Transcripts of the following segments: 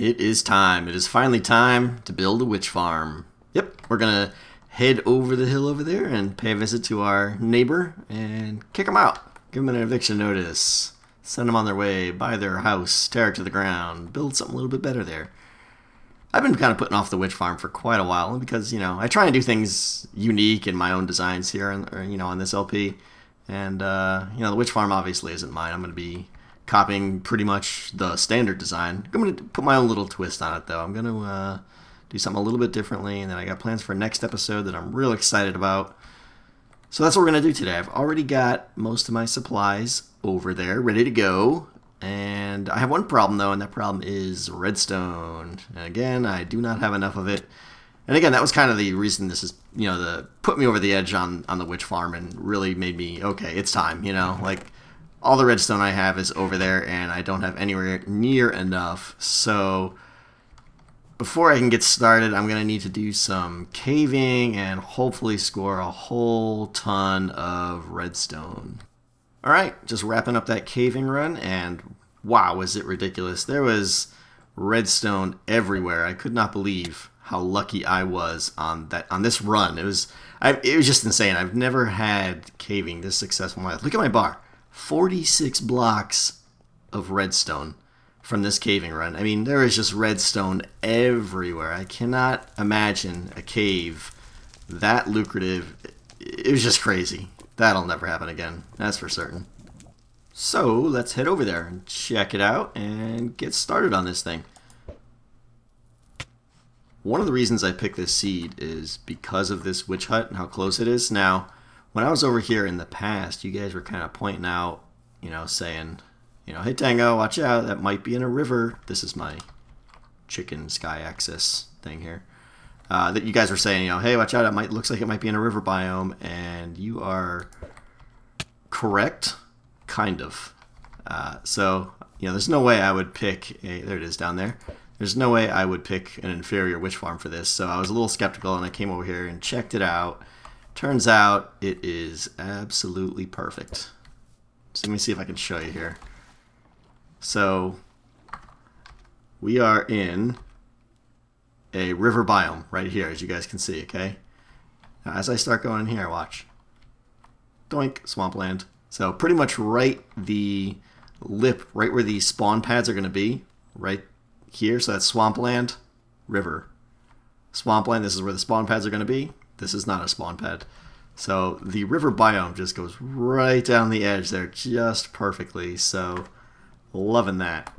It is time. It is finally time to build a witch farm. Yep, we're gonna head over the hill over there and pay a visit to our neighbor and kick them out. Give them an eviction notice. Send them on their way, buy their house, tear it to the ground, build something a little bit better there. I've been kind of putting off the witch farm for quite a while because, I try and do things unique in my own designs here, on this LP. And, the witch farm obviously isn't mine. I'm going to be copying pretty much the standard design. I'm going to put my own little twist on it, though. I'm going to do something a little bit differently, and then I got plans for next episode that I'm real excited about. So that's what we're going to do today. I've already got most of my supplies over there, ready to go. And I have one problem, though, and that problem is redstone. And again, I do not have enough of it. And again, that was kind of the reason this is, put me over the edge on the witch farm and really made me, okay, it's time, like all the redstone I have is over there and I don't have anywhere near enough. So before I can get started, I'm going to need to do some caving and hopefully score a whole ton of redstone. Alright, just wrapping up that caving run, and wow, was it ridiculous. There was redstone everywhere. I could not believe how lucky I was on this run. It was just insane. I've never had caving this successful in my life. Look at my bar. 46 blocks of redstone from this caving run. I mean, there is just redstone everywhere. I cannot imagine a cave that lucrative. It was just crazy. That'll never happen again. That's for certain. So let's head over there and check it out and get started on this thing. One of the reasons I picked this seed is because of this witch hut and how close it is. Now, when I was over here in the past, you guys were kind of pointing out, saying, hey Tango, watch out, that might be in a river. This is my chicken sky access thing here. That you guys were saying, hey, watch out, looks like it might be in a river biome, and you are correct, kind of. So, there's no way I would pick there it is down there. There's no way I would pick an inferior witch farm for this, so I was a little skeptical, and I came over here and checked it out. Turns out it is absolutely perfect. So let me see if I can show you here. So we are in a river biome right here, as you guys can see, okay? Now, as I start going in here, watch. Doink, swampland. So pretty much right the lip, right where the spawn pads are going to be, right here. So that's swampland, river. Swampland, this is where the spawn pads are going to be. This is not a spawn pad. So the river biome just goes right down the edge there just perfectly. So loving that.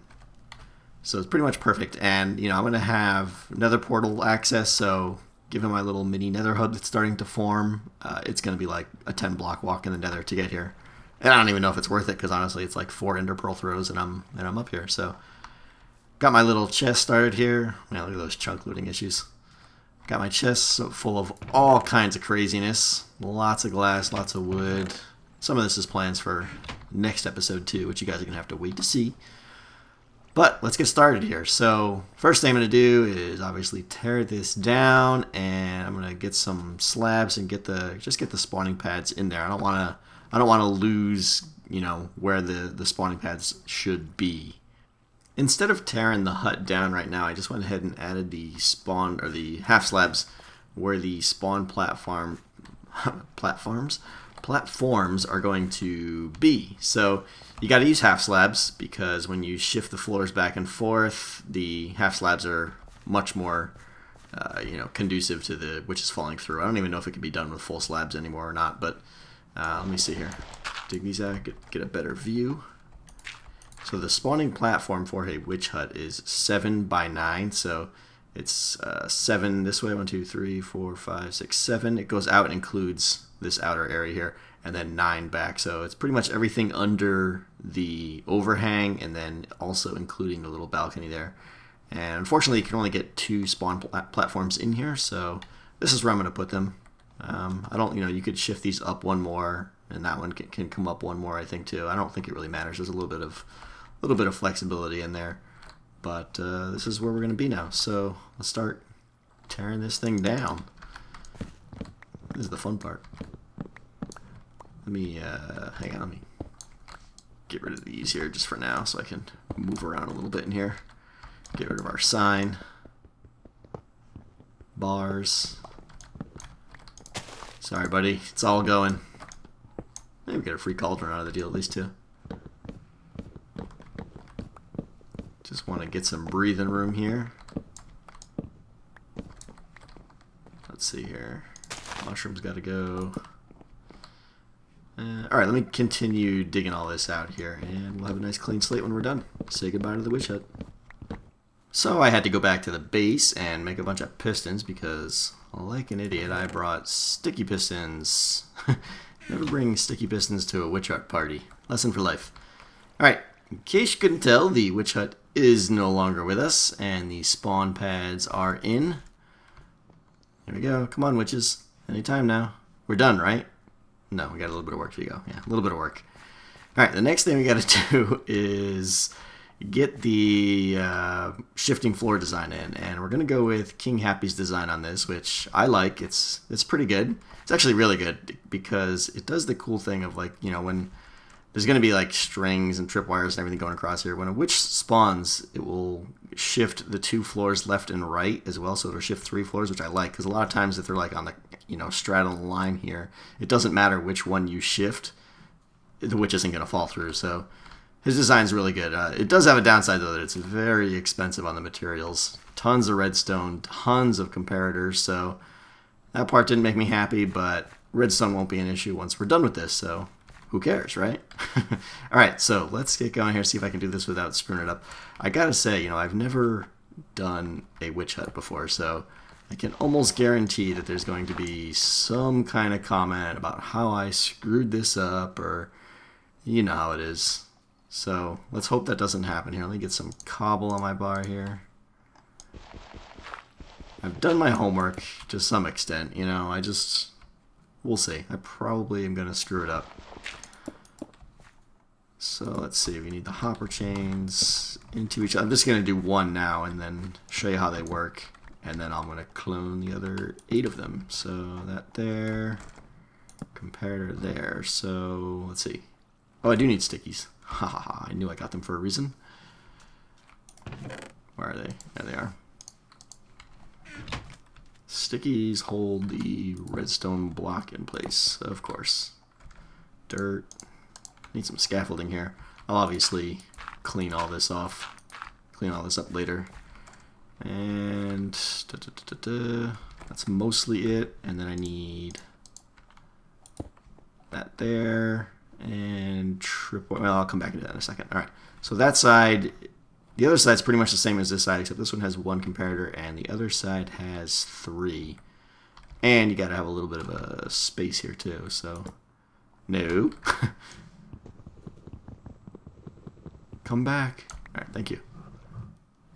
So it's pretty much perfect. And, I'm going to have nether portal access. So given my little mini nether hub that's starting to form, it's going to be like a 10 block walk in the nether to get here. And I don't even know if it's worth it because honestly it's like 4 ender pearl throws and I'm up here. So got my little chest started here. Man, look at those chunk looting issues. Got my chest full of all kinds of craziness. Lots of glass, lots of wood. Some of this is plans for next episode too, which you guys are going to have to wait to see. But let's get started here. So first thing I'm going to do is obviously tear this down, and I'm going to get some slabs and just get the spawning pads in there. I don't want to lose, where the spawning pads should be. Instead of tearing the hut down right now, I just went ahead and added the spawn, or the half slabs, where the spawn platforms are going to be. So you got to use half slabs because when you shift the floors back and forth, the half slabs are much more, conducive to the witches falling through. I don't even know if it can be done with full slabs anymore or not, but let me see here. Dig these out, get a better view. So the spawning platform for a witch hut is 7 by 9, so it's 7 this way, 1, 2, 3, 4, 5, 6, 7. It goes out and includes this outer area here, and then 9 back. So it's pretty much everything under the overhang, and then also including the little balcony there. And unfortunately, you can only get 2 spawn platforms in here, so this is where I'm going to put them. I don't, you could shift these up one more, and that one can come up one more, I think, too. I don't think it really matters. There's a little bit of flexibility in there, but this is where we're going to be now. So let's start tearing this thing down. This is the fun part. Let me hang on. Let me get rid of these here just for now, so I can move around a little bit in here. Get rid of our sign. Bars. Sorry, buddy. It's all going. Maybe we get a free cauldron out of the deal at least, too. Just want to get some breathing room here. Let's see here. Mushrooms got to go. Alright, let me continue digging all this out here, and we'll have a nice clean slate when we're done. Say goodbye to the witch hut. So I had to go back to the base and make a bunch of pistons because, like an idiot, I brought sticky pistons. Never bring sticky pistons to a witch hut party. Lesson for life. Alright, in case you couldn't tell, the witch hut is no longer with us, and the spawn pads are in. There we go. Come on, witches. Anytime now. We're done, right? No, we got a little bit of work to go. Yeah, a little bit of work. Alright, the next thing we got to do is get the shifting floor design in, and we're going to go with KingHappy's design on this, which I like. It's pretty good. It's actually really good because it does the cool thing of, like, you know, when there's going to be like strings and tripwires and everything going across here. When a witch spawns, it will shift the 2 floors left and right as well, so it'll shift 3 floors, which I like, because a lot of times if they're like on the, you know, straddle the line here, it doesn't matter which one you shift, the witch isn't going to fall through. So his design's really good. It does have a downside, though, that it's very expensive on the materials. Tons of redstone, tons of comparators, so that part didn't make me happy, but redstone won't be an issue once we're done with this, so who cares, right? Alright, so let's get going here, see if I can do this without screwing it up. I gotta say, you know, I've never done a witch hut before, so I can almost guarantee that there's going to be some kind of comment about how I screwed this up, or you know how it is. So let's hope that doesn't happen here. Let me get some cobble on my bar here. I've done my homework to some extent, you know, we'll see. I probably am going to screw it up. So let's see, we need the hopper chains into each other. I'm just going to do one now and then show you how they work. And then I'm going to clone the other 8 of them. So that there, comparator there. So let's see. Oh, I do need stickies. Ha ha ha, I knew I got them for a reason. Where are they? There they are. Stickies hold the redstone block in place, of course. Dirt. Need some scaffolding here. I'll obviously clean all this off. Clean all this up later. And that's mostly it. And then I need that there. And well, I'll come back into that in a second. Alright, so that side, the other side's pretty much the same as this side, except this one has 1 comparator and the other side has 3. And you gotta have a little bit of a space here too, so no. Come back. Alright, thank you.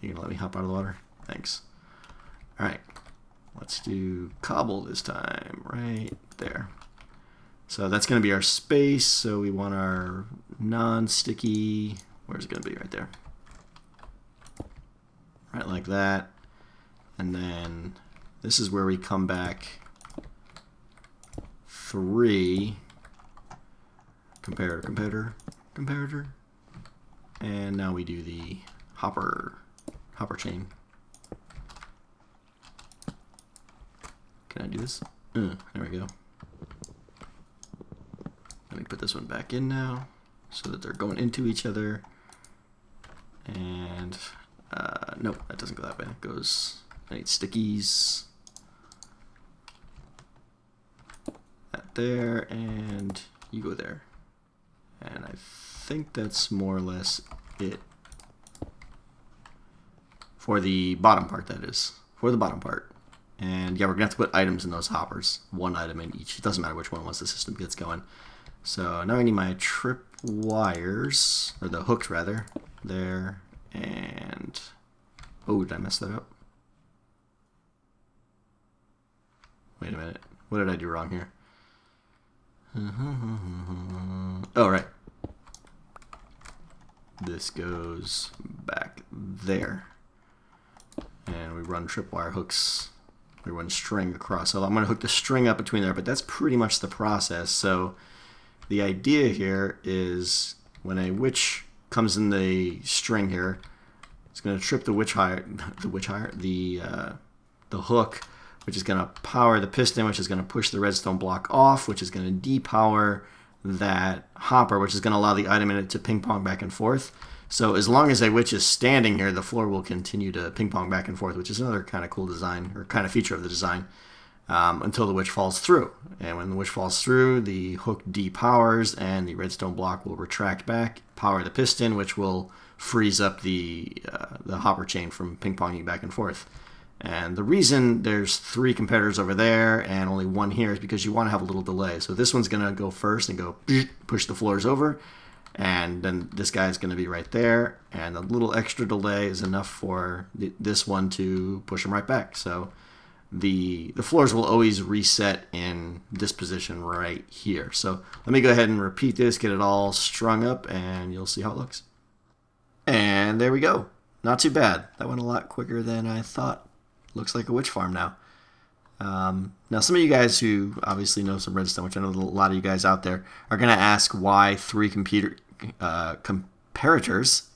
You gonna let me hop out of the water? Thanks. Alright, let's do cobble this time, right there. So that's going to be our space, so we want our non-sticky, where's it going to be? Right there. Right like that. And then this is where we come back 3 comparator. And now we do the hopper chain. Can I do this? There we go. Let me put this one back in now so that they're going into each other. And nope, that doesn't go that way. It goes, I need stickies. That there, and you go there. And I think that's more or less it. For the bottom part, that is. For the bottom part. And yeah, we're going to have to put items in those hoppers. 1 item in each. It doesn't matter which one once the system gets going. So now I need my trip wires, or the hooks rather, there, and, oh, did I mess that up? Wait a minute, what did I do wrong here? Oh, right. This goes back there. And we run tripwire hooks, we run string across. So I'm going to hook the string up between there, but that's pretty much the process. So the idea here is when a witch comes in the string here, It's going to trip the the hook, which is going to power the piston, which is going to push the redstone block off, which is going to depower that hopper, which is going to allow the item in it to ping pong back and forth. So as long as a witch is standing here, the floor will continue to ping pong back and forth, which is another kind of cool design, or kind of feature of the design, until the witch falls through. And when the witch falls through, the hook depowers and the redstone block will retract back, power the piston, which will freeze up the hopper chain from ping ponging back and forth. And the reason there's 3 competitors over there and only 1 here is because you want to have a little delay. So this one's going to go first and go push the floors over, and then this guy's going to be right there, and a little extra delay is enough for this one to push him right back. So the floors will always reset in this position right here. So let me go ahead and repeat this, get it all strung up, and you'll see how it looks. And there we go. Not too bad. That went a lot quicker than I thought. Looks like a witch farm now. Now, some of you guys who obviously know some redstone, which I know a lot of you guys out there, are going to ask why 3 comparators,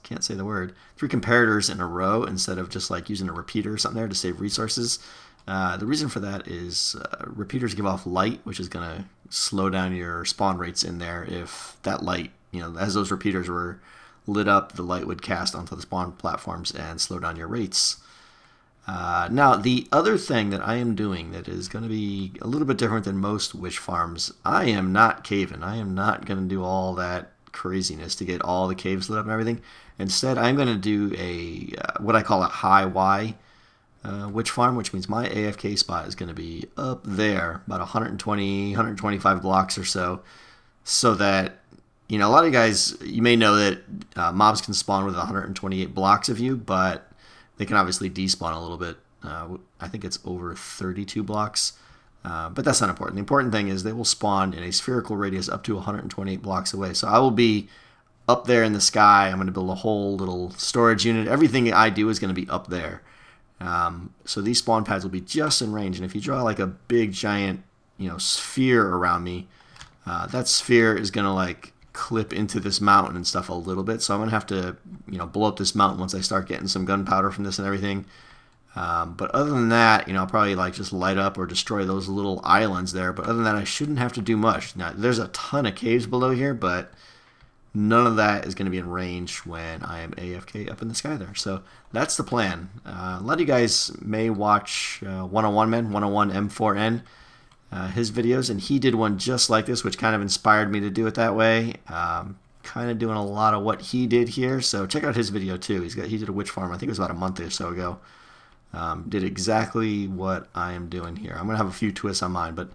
can't say the word, 3 comparators in a row instead of just like using a repeater or something there to save resources. The reason for that is repeaters give off light, which is going to slow down your spawn rates in there. If that light, as those repeaters were lit up, the light would cast onto the spawn platforms and slow down your rates. Now, the other thing that I am doing that is going to be a little bit different than most witch farms, I am not caving. I am not going to do all that craziness to get all the caves lit up and everything. Instead, I'm going to do a what I call a high Y witch farm, which means my AFK spot is going to be up there, about 120, 125 blocks or so, so that, a lot of you guys, you may know that mobs can spawn with 128 blocks of you, but they can obviously despawn a little bit. I think it's over 32 blocks, but that's not important. The important thing is they will spawn in a spherical radius up to 128 blocks away. So I will be up there in the sky. I'm going to build a whole little storage unit. Everything I do is going to be up there. So these spawn pads will be just in range. And if you draw like a big giant, sphere around me, that sphere is going to like clip into this mountain and stuff a little bit, so I'm gonna have to blow up this mountain once I start getting some gunpowder from this and everything. But other than that, I'll probably like just light up or destroy those little islands there, but other than that, I shouldn't have to do much. Now there's a ton of caves below here, but none of that is going to be in range when I am AFK up in the sky there. So that's the plan. A lot of you guys may watch 101 Men, 101 M4N, his videos, and he did one just like this, which kind of inspired me to do it that way. Kind of doing a lot of what he did here, so check out his video too. He did a witch farm, I think it was about a month or so ago. Did exactly what I am doing here. I'm gonna have a few twists on mine, but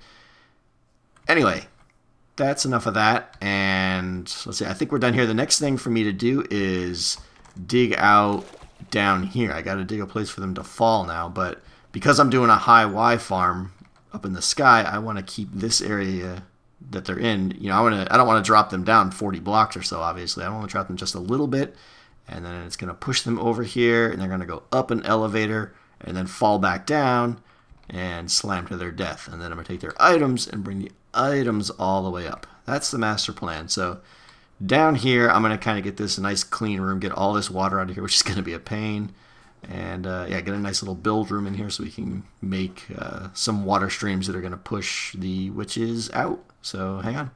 anyway, that's enough of that. And let's see, I think we're done here. The next thing for me to do is dig out down here. I got to dig a place for them to fall now, but because I'm doing a high Y farm up in the sky, I want to keep this area that they're in. I don't want to drop them down 40 blocks or so, obviously. I want to drop them just a little bit, and then it's going to push them over here, and they're going to go up an elevator and then fall back down and slam to their death. And then I'm going to take their items and bring the items all the way up. That's the master plan. So down here, I'm going to kind of get this nice clean room, get all this water out of here, which is going to be a pain. And yeah, get a nice little build room in here so we can make some water streams that are going to push the witches out. So hang on.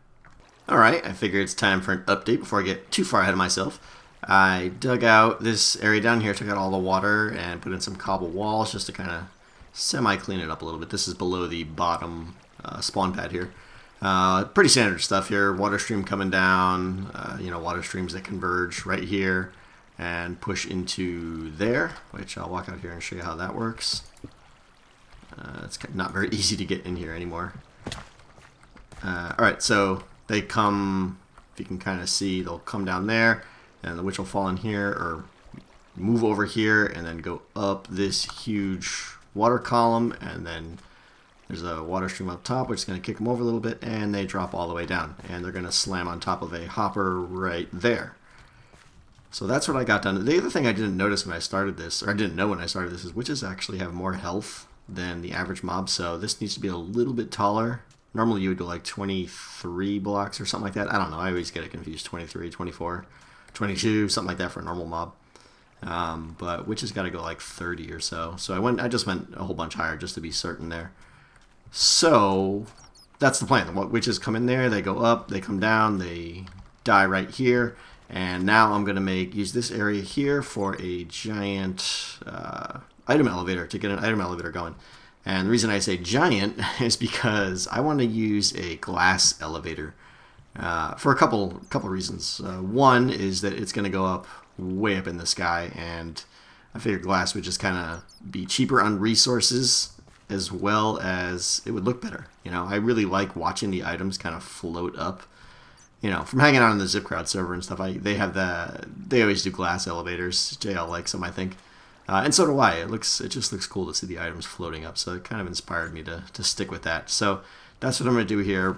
Alright, I figure it's time for an update before I get too far ahead of myself. I dug out this area down here, took out all the water, and put in some cobble walls just to kind of semi-clean it up a little bit. This is below the bottom spawn pad here. Pretty standard stuff here. Water stream coming down, water streams that converge right here and push into there, which I'll walk out here and show you how that works. It's not very easy to get in here anymore. Alright, so they come, if you can kind of see, they'll come down there, and the witch will fall in here, or move over here, and then go up this huge water column, and then there's a water stream up top, which is going to kick them over a little bit, and they drop all the way down, and they're going to slam on top of a hopper right there. So that's what I got done. The other thing I didn't notice when I started this, or I didn't know when I started this, is witches actually have more health than the average mob, so this needs to be a little bit taller. Normally you would go like 23 blocks or something like that. I don't know, I always get it confused. 23, 24, 22, something like that for a normal mob. But which has got to go like 30 or so. So I just went a whole bunch higher just to be certain there. So that's the plan. The witches come in there, they go up, they come down, they die right here. And now I'm going to use this area here for a giant item elevator, to get an item elevator going. And the reason I say giant is because I want to use a glass elevator for a couple reasons. One is that it's going to go up way up in the sky, and I figured glass would just kind of be cheaper on resources, as well as it would look better. You know, I really like watching the items kind of float up. You know, from hanging out on the ZipCrowd server and stuff, they always do glass elevators. JL likes them, I think. And so do I. It just looks cool to see the items floating up, so it kind of inspired me to stick with that. So that's what I'm going to do here.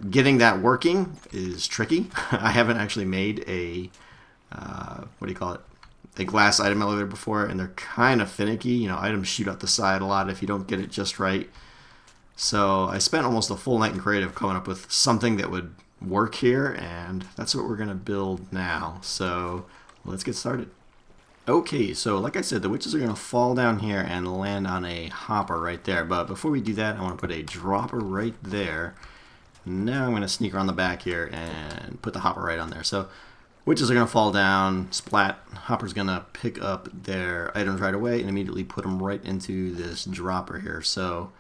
Getting that working is tricky. I haven't actually made a, what do you call it, a glass item elevator before, and they're kind of finicky. You know, items shoot out the side a lot if you don't get it just right. So I spent almost a full night in creative coming up with something that would work here, and that's what we're going to build now. So let's get started. Okay, so like I said, the witches are going to fall down here and land on a hopper right there. But before we do that, I want to put a dropper right there. Now I'm going to sneak around the back here and put the hopper right on there. So witches are going to fall down, splat. Hopper's going to pick up their items right away and immediately put them right into this dropper here. So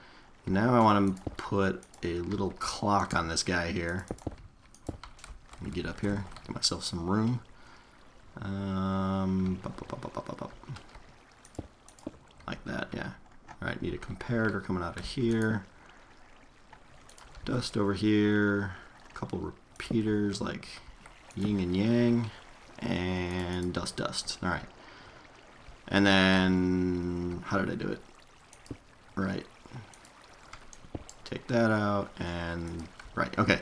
now I want to put a little clock on this guy here. Let me get up here, get myself some room. Like that, yeah. Alright, need a comparator coming out of here. Dust over here. A couple repeaters like yin and yang. And dust, dust. Alright. And then, how did I do it? Right. Take that out and, right, okay.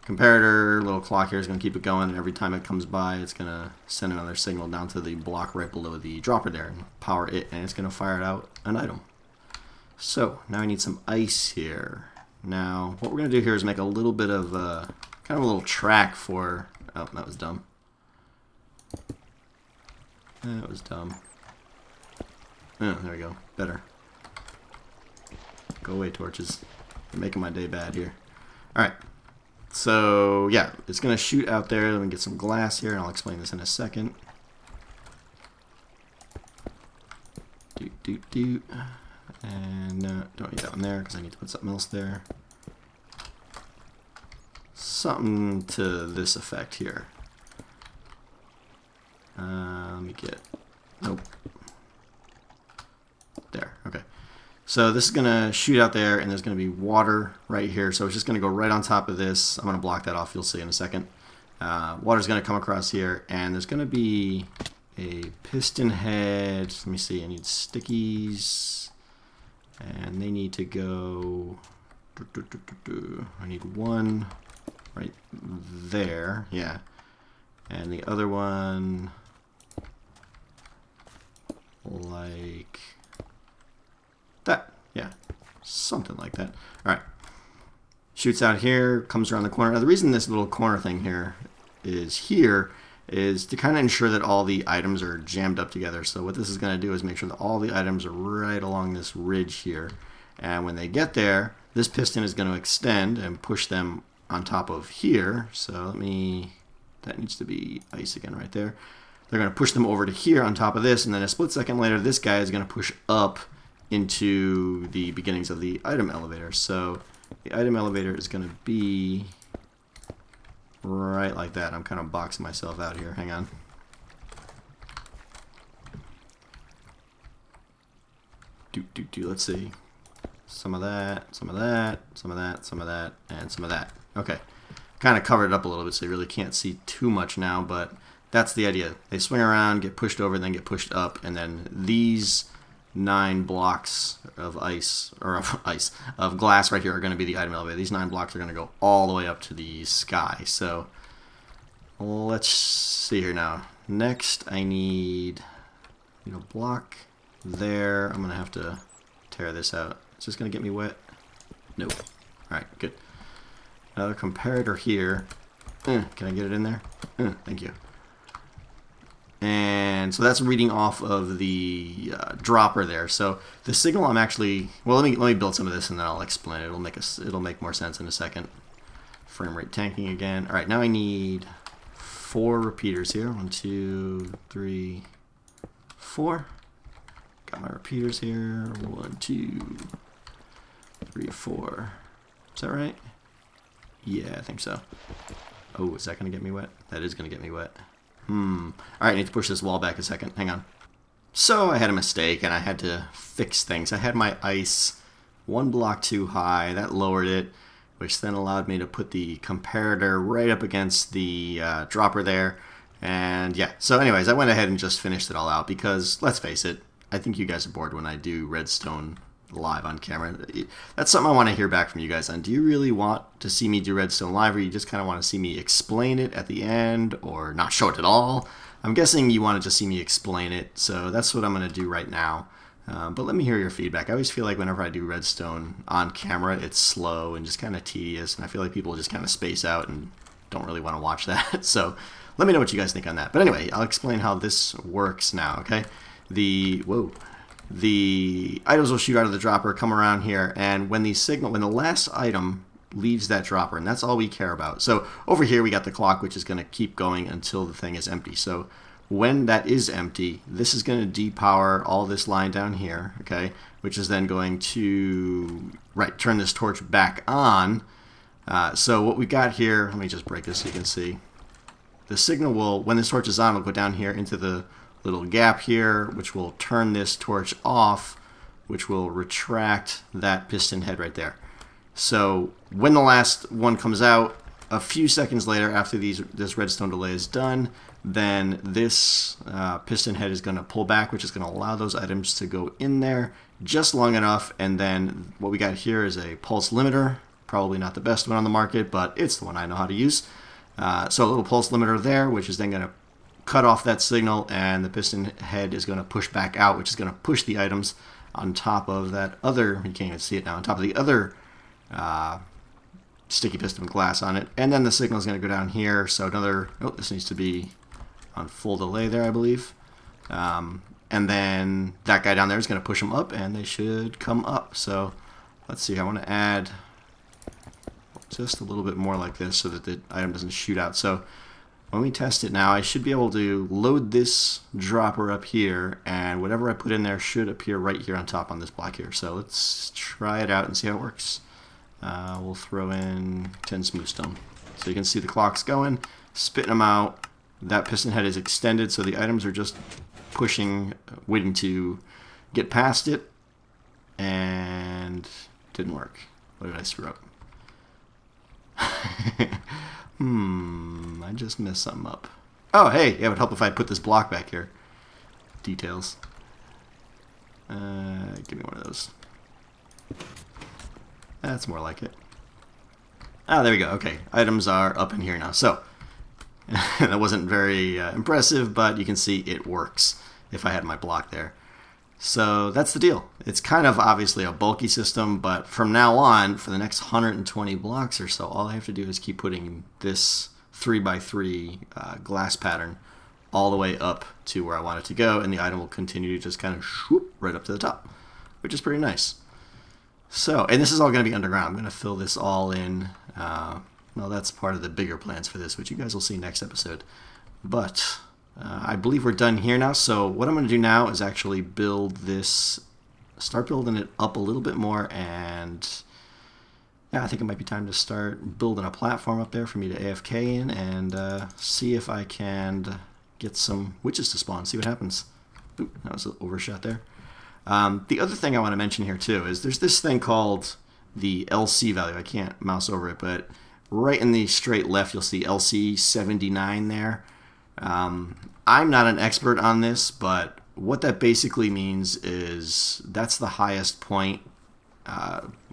Comparator, little clock here is going to keep it going, and every time it comes by, it's going to send another signal down to the block right below the dropper there and power it, and it's going to fire out an item. So, now I need some ice here. Now, what we're going to do here is make a little bit of kind of a little track for... Oh, that was dumb. That was dumb. Oh, there we go. Better. Go away, torches. You're making my day bad here. Alright. So, yeah, it's going to shoot out there. Let me get some glass here, and I'll explain this in a second. And don't need that one there because I need to put something else there. Something to this effect here. Let me get... Nope. There, okay. So this is going to shoot out there, and there's going to be water right here. So it's just going to go right on top of this. I'm going to block that off. You'll see in a second. Water's going to come across here, and there's going to be a piston head. Let me see. I need stickies, and they need to go... I need one right there. Yeah. And the other one... like... that, yeah, something like that. All right, shoots out here, comes around the corner. Now, the reason this little corner thing here is to kind of ensure that all the items are jammed up together. So what this is going to do is make sure that all the items are right along this ridge here. And when they get there, this piston is going to extend and push them on top of here. So that needs to be ice again right there. They're going to push them over to here on top of this, and then a split second later, this guy is going to push up into the beginnings of the item elevator. So the item elevator is going to be right like that. I'm kind of boxing myself out here. Hang on. Let's see. Some of that, some of that, some of that, some of that, and some of that. Okay. Kind of covered it up a little bit so you really can't see too much now, but that's the idea. They swing around, get pushed over, then get pushed up, and then these 9 blocks of of glass right here are going to be the item elevator. These 9 blocks are going to go all the way up to the sky. So let's see here now. Next, I need a block there. I'm going to have to tear this out. Is this going to get me wet? Nope. All right, good. Another comparator here. Can I get it in there? Thank you. And so that's reading off of the dropper there. So the signal I'm actually, well, let me build some of this and then I'll explain it. It'll make more sense in a second. Frame rate tanking again. All right, now I need 4 repeaters here. 1, 2, 3, 4. Got my repeaters here. 1, 2, 3, 4. Is that right? Yeah, I think so. Oh, is that gonna get me wet? That is gonna get me wet. Alright, I need to push this wall back a second. Hang on. So I had a mistake and I had to fix things. I had my ice 1 block too high. That lowered it, which then allowed me to put the comparator right up against the dropper there. And yeah, so anyways, I went ahead and just finished it all out because, let's face it, I think you guys are bored when I do redstone live on camera. That's something I want to hear back from you guys on. Do you really want to see me do redstone live, or you just kind of want to see me explain it at the end or not show it at all? I'm guessing you want to just see me explain it, so that's what I'm going to do right now. But let me hear your feedback. I always feel like whenever I do redstone on camera, it's slow and just kind of tedious, and I feel like people just kind of space out and don't really want to watch that. So let me know what you guys think on that. But anyway, I'll explain how this works now, okay? The items will shoot out of the dropper, come around here, and when the last item leaves that dropper, and that's all we care about. So over here we got the clock, which is going to keep going until the thing is empty. So when that is empty, this is going to depower all this line down here, okay, which is then going to turn this torch back on. So what we got here, let me just break this so you can see. The signal will, when this torch is on, will go down here into the little gap here, which will turn this torch off, which will retract that piston head right there. So when the last one comes out, a few seconds later after this redstone delay is done, then this piston head is going to pull back, which is going to allow those items to go in there just long enough. And then what we got here is a pulse limiter, probably not the best one on the market, but it's the one I know how to use. So a little pulse limiter there, which is then going to cut off that signal, and the piston head is going to push back out, which is going to push the items on top of that other, you can't even see it now, on top of the other sticky piston glass on it. And then the signal is going to go down here, so another, oh, this needs to be on full delay there, I believe. And then that guy down there is going to push them up, and they should come up. So let's see, I want to add just a little bit more like this so that the item doesn't shoot out. So when we test it now, I should be able to load this dropper up here, and whatever I put in there should appear right here on top on this block here. So let's try it out and see how it works. We'll throw in 10 smooth stone. So you can see the clock's going, spitting them out. That piston head is extended, so the items are just pushing, waiting to get past it, and didn't work. What did I screw up? I just messed something up. Oh, hey, it would help if I put this block back here. Details. Give me one of those. That's more like it. Ah, there we go. Okay, items are up in here now. So, that wasn't very impressive, but you can see it works if I had my block there. So that's the deal. It's kind of obviously a bulky system, but from now on, for the next 120 blocks or so, all I have to do is keep putting this 3x3 glass pattern all the way up to where I want it to go, and the item will continue to just kind of swoop right up to the top, which is pretty nice. So, and this is all going to be underground. I'm going to fill this all in. Well, that's part of the bigger plans for this, which you guys will see next episode. But I believe we're done here now. So what I'm going to do now is actually build this, start building it up a little bit more, and yeah, I think it might be time to start building a platform up there for me to AFK in, and see if I can get some witches to spawn, see what happens. Oop, that was an overshot there. The other thing I want to mention here too is there's this thing called the LC value. I can't mouse over it, but right in the straight left you'll see LC 79 there. I'm not an expert on this, but what that basically means is that's the highest point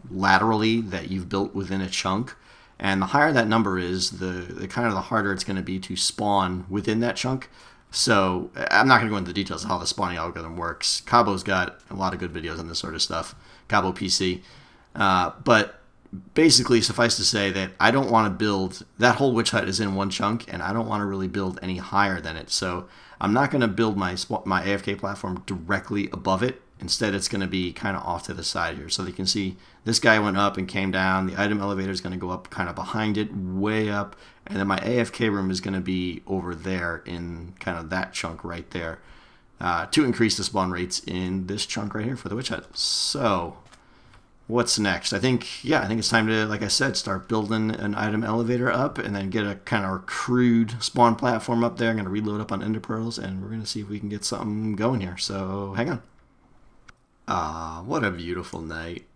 laterally that you've built within a chunk, and the higher that number is, the kind of the harder it's going to be to spawn within that chunk. So I'm not going to go into the details of how the spawning algorithm works. Cabo's got a lot of good videos on this sort of stuff, Cabo PC. But basically, suffice to say that I don't want to build, that whole witch hut is in one chunk, and I don't want to really build any higher than it. So I'm not going to build my AFK platform directly above it. Instead, it's going to be kind of off to the side here. So you can see this guy went up and came down. The item elevator is going to go up kind of behind it, way up. And then my AFK room is going to be over there in kind of that chunk right there to increase the spawn rates in this chunk right here for the witch hut. So what's next? I think it's time to, like I said, start building an item elevator up and then get a kind of crude spawn platform up there. I'm going to reload up on ender pearls and we're going to see if we can get something going here. So hang on. Ah, what a beautiful night.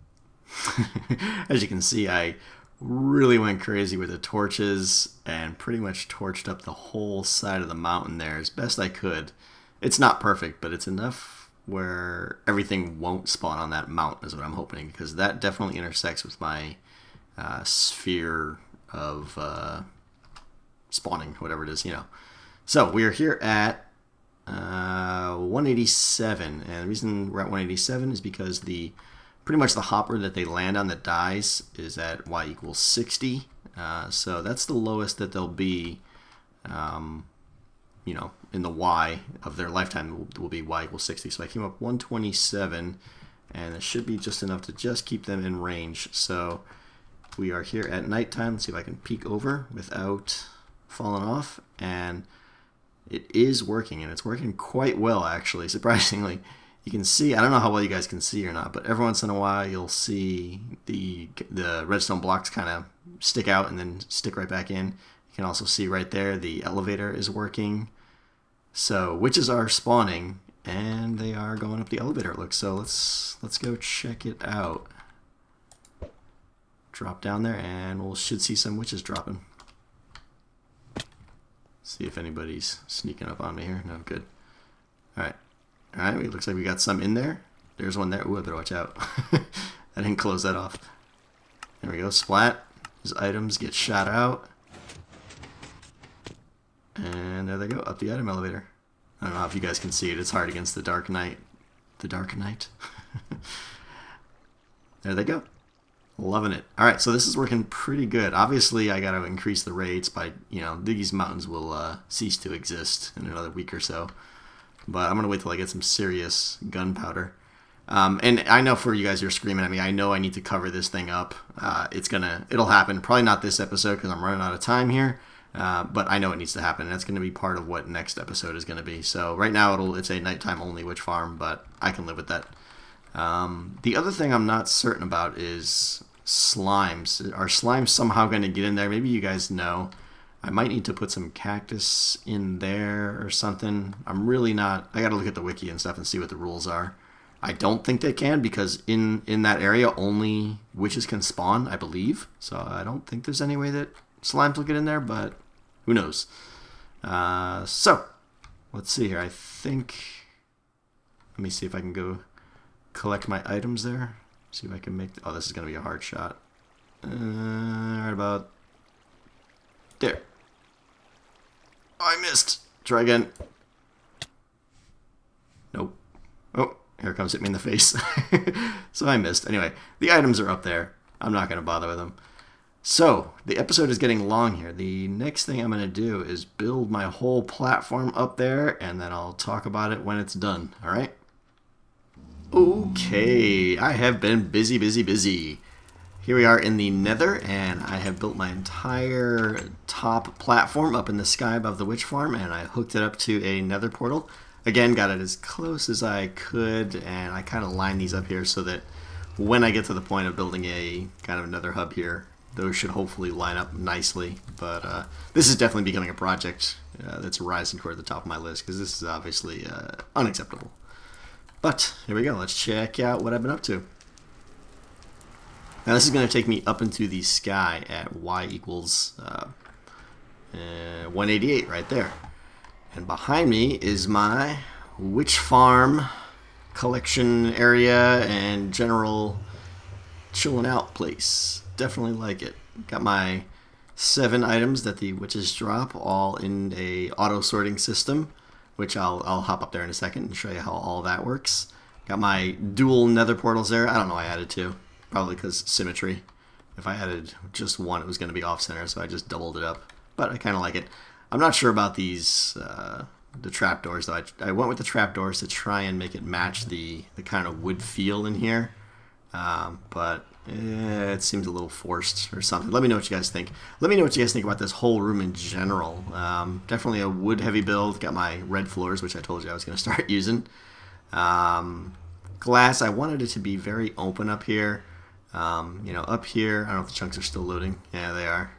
As you can see, I really went crazy with the torches and pretty much torched up the whole side of the mountain there as best I could. It's not perfect, but it's enough where everything won't spawn on that mountain is what I'm hoping, because that definitely intersects with my sphere of spawning, whatever it is, you know. So we are here at 187, and the reason we're at 187 is because pretty much the hopper that they land on that dies is at y equals 60, so that's the lowest that they'll be, you know, in the y of their lifetime will be y equals 60. So I came up 127, and it should be just enough to just keep them in range. So we are here at nighttime. Let's see if I can peek over without falling off, and it is working, and it's working quite well, actually, surprisingly. You can see, I don't know how well you guys can see or not, but every once in a while you'll see the redstone blocks kind of stick out and then stick right back in. You can also see right there the elevator is working. So witches are spawning, and they are going up the elevator, it looks. So let's go check it out. Drop down there, and we should see some witches dropping. See if anybody's sneaking up on me here. No, good. Alright. Alright, it looks like we got some in there. There's one there. Ooh, I better watch out. I didn't close that off. There we go. Splat. Those items get shot out. And there they go, up the item elevator. I don't know if you guys can see it. It's hard against the dark night. The dark night. There they go. Loving it. Alright, so this is working pretty good. Obviously, I got to increase the rates by, you know, these mountains will cease to exist in another week or so. But I'm going to wait till I get some serious gunpowder. And I know for you guys who are screaming at me, I know I need to cover this thing up. It'll happen. Probably not this episode because I'm running out of time here. But I know it needs to happen. And that's going to be part of what next episode is going to be. So right now it's a nighttime only witch farm, but I can live with that. The other thing I'm not certain about is slimes. Are slimes somehow going to get in there? Maybe you guys know. I might need to put some cactus in there or something. I'm really not. I got to look at the wiki and stuff and see what the rules are. I don't think they can, because in that area only witches can spawn, I believe. So I don't think there's any way that slimes will get in there, but who knows. So let's see here. I think, let me see if I can go collect my items there. See if I can make, oh, this is going to be a hard shot. Right about there. Oh, I missed. Try again. Nope. Oh, here it comes, hit me in the face. So I missed. Anyway, the items are up there. I'm not going to bother with them. So, the episode is getting long here. The next thing I'm going to do is build my whole platform up there, and then I'll talk about it when it's done. Alright? Okay, I have been busy. Here we are in the nether, and I have built my entire top platform up in the sky above the witch farm, and I hooked it up to a nether portal. Again, got it as close as I could, and I kind of lined these up here so that when I get to the point of building a kind of nether hub here, those should hopefully line up nicely. But this is definitely becoming a project that's rising toward the top of my list, because this is obviously unacceptable. But here we go. Let's check out what I've been up to. Now this is going to take me up into the sky at y equals 188 right there. And behind me is my witch farm collection area and general chilling out place. Definitely like it. Got my 7 items that the witches drop all in a auto sorting system, which I'll hop up there in a second and show you how all that works. Got my dual nether portals there. I don't know why I added 2. Probably because symmetry. if I added just one, it was going to be off-center, so I just doubled it up. But I kind of like it. I'm not sure about these, the trapdoors, though. I went with the trapdoors to try and make it match the kind of wood feel in here. But it seems a little forced or something. Let me know what you guys think. Let me know what you guys think about this whole room in general. Definitely a wood-heavy build. Got my red floors, which I told you I was going to start using. Glass, I wanted it to be very open up here. You know, up here, I don't know if the chunks are still loading. Yeah, they are.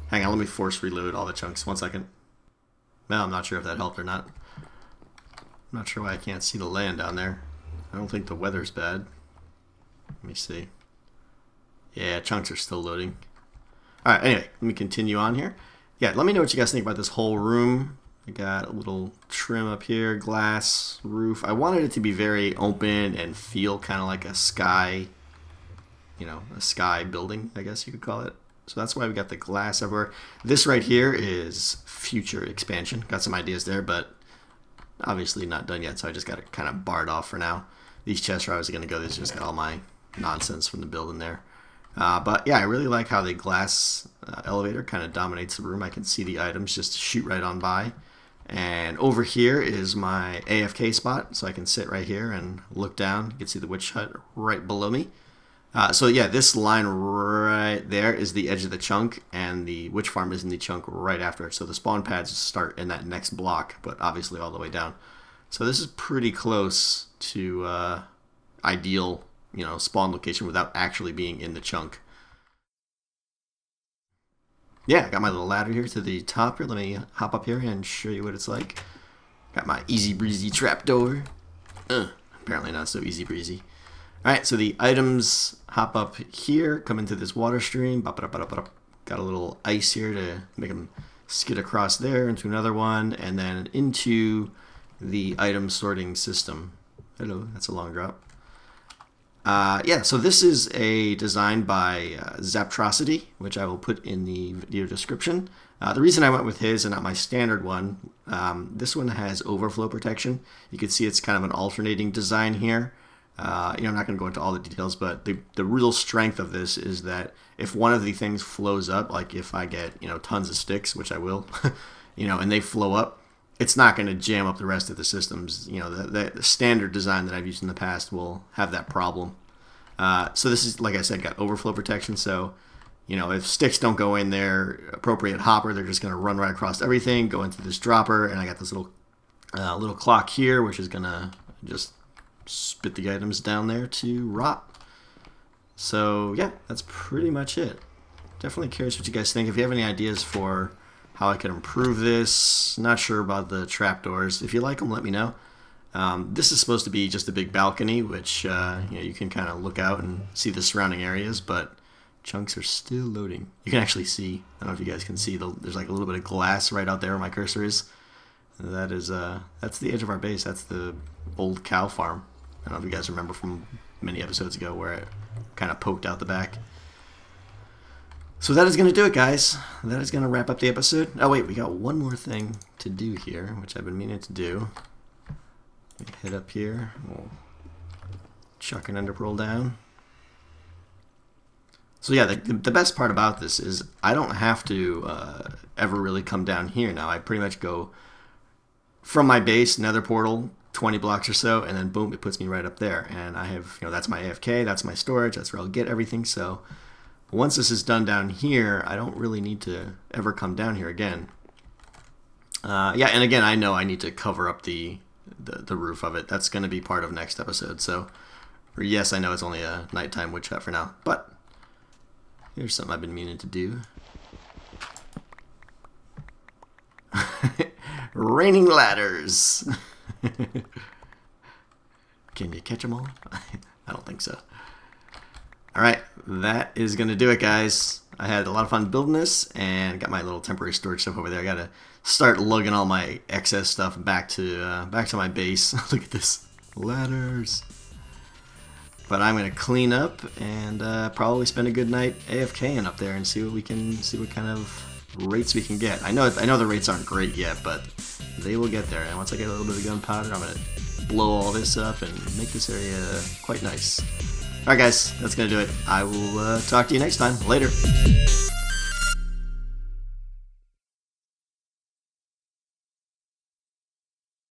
Hang on, let me force reload all the chunks. 1 second. Well, I'm not sure if that helped or not. I'm not sure why I can't see the land down there. I don't think the weather's bad. Let me see. Yeah, chunks are still loading. Alright, anyway, let me continue on here. Yeah, let me know what you guys think about this whole room. I got a little trim up here, glass, roof. I wanted it to be very open and feel kind of like a sky, you know, a sky building, I guess you could call it. So that's why we got the glass everywhere. This right here is future expansion. Got some ideas there, but obviously not done yet, so I just got it kind of barred off for now. These chests are obviously going to go. This just got all my nonsense from the build in there. But yeah, I really like how the glass elevator kind of dominates the room. I can see the items just shoot right on by. And over here is my AFK spot, so I can sit right here and look down. You can see the witch hut right below me. So yeah, this line right there is the edge of the chunk, and the witch farm is in the chunk right after it. So the spawn pads start in that next block, but obviously all the way down. So this is pretty close to ideal, you know, spawn location without actually being in the chunk. Yeah, I got my little ladder here to the top here. Let me hop up here and show you what it's like. Got my easy breezy trapdoor. Apparently not so easy breezy. Alright, so the items hop up here, come into this water stream. Got a little ice here to make them skid across there into another one, and then into the item sorting system. Hello, that's a long drop. Yeah, so this is a design by Xaptrosityx, which I will put in the video description. The reason I went with his and not my standard one, this one has overflow protection. You can see it's kind of an alternating design here. You know, I'm not going to go into all the details, but the real strength of this is that if one of the things flows up, like if I get, you know, tons of sticks, which I will, you know, and they flow up, it's not going to jam up the rest of the systems. You know, the standard design that I've used in the past will have that problem. So this is, like I said, got overflow protection. So, you know, if sticks don't go in their appropriate hopper, they're just going to run right across everything, go into this dropper, and I got this little clock here, which is going to just spit the items down there to rot. So yeah, that's pretty much it. Definitely curious what you guys think. If you have any ideas for how I can improve this, not sure about the trapdoors. If you like them, let me know. This is supposed to be just a big balcony, which you know, you can kind of look out and see the surrounding areas, but chunks are still loading. You can actually see, I don't know if you guys can see, there's like a little bit of glass right out there where my cursor is. That is, that's the edge of our base. That's the old cow farm. I don't know if you guys remember from many episodes ago where it kind of poked out the back. So that is going to do it, guys. That is going to wrap up the episode. Oh wait, we got one more thing to do here, which I've been meaning to do. Let me hit up here. We'll chuck an ender pearl down. So yeah, the best part about this is I don't have to ever really come down here now. I pretty much go from my base, nether portal, 20 blocks or so, and then boom, it puts me right up there. And I have, you know, that's my AFK, that's my storage, that's where I'll get everything. So once this is done down here, I don't really need to ever come down here again. Yeah, and again, I know I need to cover up the roof of it. That's going to be part of next episode. So, yes, I know it's only a nighttime witch hut for now, but here's something I've been meaning to do. Raining ladders. Can you catch them all? I don't think so. Alright, that is going to do it, guys. I had a lot of fun building this, and got my little temporary storage stuff over there. I got to start lugging all my excess stuff back to my base. Look at this. Ladders. But I'm going to clean up and probably spend a good night AFKing up there and see what kind of rates we can get. I know the rates aren't great yet, but they will get there. And once I get a little bit of gunpowder, I'm going to blow all this up and make this area quite nice. Alright guys, that's going to do it. I will talk to you next time. Later.